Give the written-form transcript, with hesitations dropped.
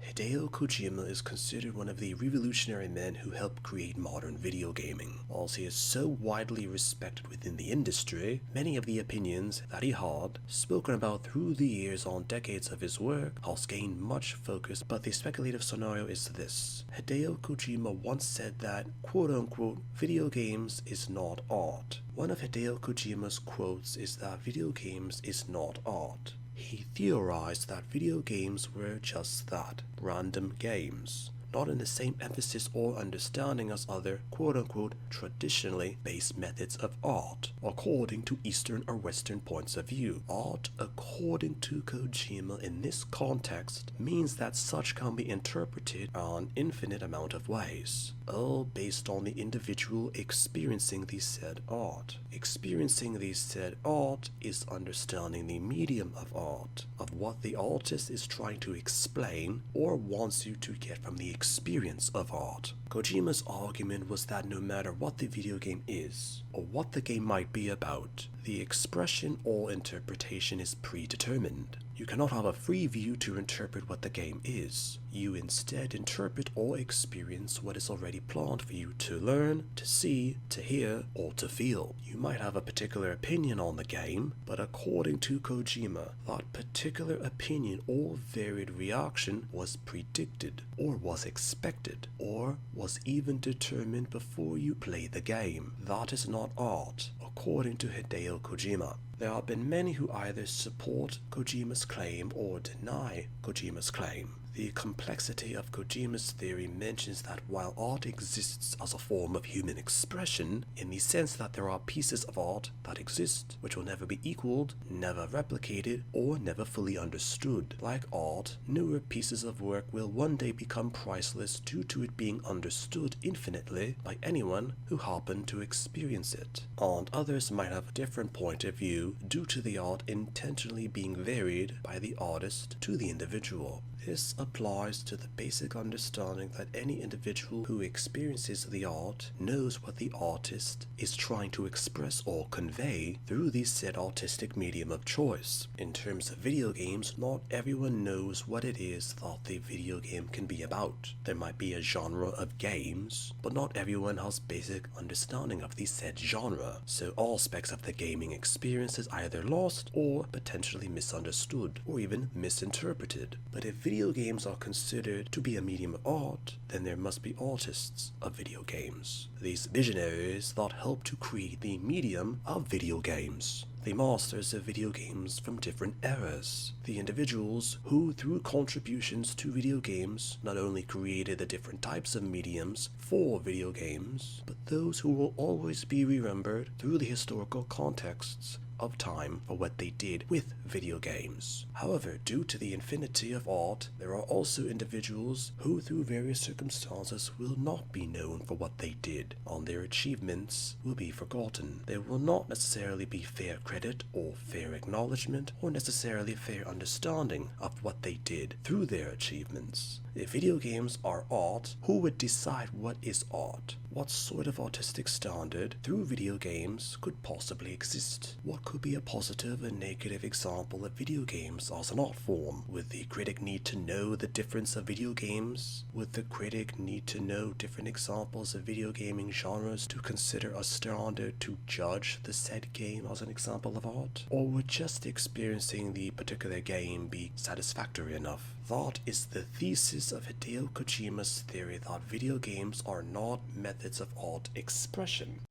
Hideo Kojima is considered one of the revolutionary men who helped create modern video gaming. Whilst he is so widely respected within the industry, many of the opinions that he had, spoken about through the years on decades of his work, has gained much focus, but the speculative scenario is this. Hideo Kojima once said that, quote-unquote, video games is not art. One of Hideo Kojima's quotes is that video games is not art. He theorized that video games were just that, random games, not in the same emphasis or understanding as other quote-unquote traditionally based methods of art, according to Eastern or Western points of view. Art, according to Kojima in this context, means that such can be interpreted an infinite amount of ways, all based on the individual experiencing the said art. Experiencing the said art is understanding the medium of art, of what the artist is trying to explain or wants you to get from the experience of art. Kojima's argument was that no matter what the video game is, or what the game might be about, the expression or interpretation is predetermined. You cannot have a free view to interpret what the game is. You instead interpret or experience what is already planned for you to learn, to see, to hear, or to feel. You might have a particular opinion on the game, but according to Kojima, that particular opinion or varied reaction was predicted, or was expected, or was even determined before you play the game. That is not art, according to Hideo Kojima. There have been many who either support Kojima's claim or deny Kojima's claim. The complexity of Kojima's theory mentions that while art exists as a form of human expression, in the sense that there are pieces of art that exist, which will never be equaled, never replicated, or never fully understood. Like art, newer pieces of work will one day become priceless due to it being understood infinitely by anyone who happened to experience it. And others might have a different point of view due to the art intentionally being varied by the artist to the individual. This applies to the basic understanding that any individual who experiences the art knows what the artist is trying to express or convey through the said artistic medium of choice. In terms of video games, not everyone knows what it is that the video game can be about. There might be a genre of games, but not everyone has basic understanding of the said genre, so aspects of the gaming experience is either lost or potentially misunderstood or even misinterpreted. But if video games are considered to be a medium of art, then there must be artists of video games. These visionaries that help to create the medium of video games. The masters of video games from different eras. The individuals who, through contributions to video games, not only created the different types of mediums for video games, but those who will always be remembered through the historical contexts of time for what they did with video games. However, due to the infinity of art, there are also individuals who through various circumstances will not be known for what they did, and their achievements will be forgotten. There will not necessarily be fair credit or fair acknowledgement or necessarily fair understanding of what they did through their achievements. If video games are art, who would decide what is art? What sort of artistic standard through video games could possibly exist? What could be a positive and negative example of video games as an art form? Would the critic need to know the difference of video games? Would the critic need to know different examples of video gaming genres to consider a standard to judge the said game as an example of art? Or would just experiencing the particular game be satisfactory enough? That is the thesis of Hideo Kojima's theory that video games are not methods of art expression.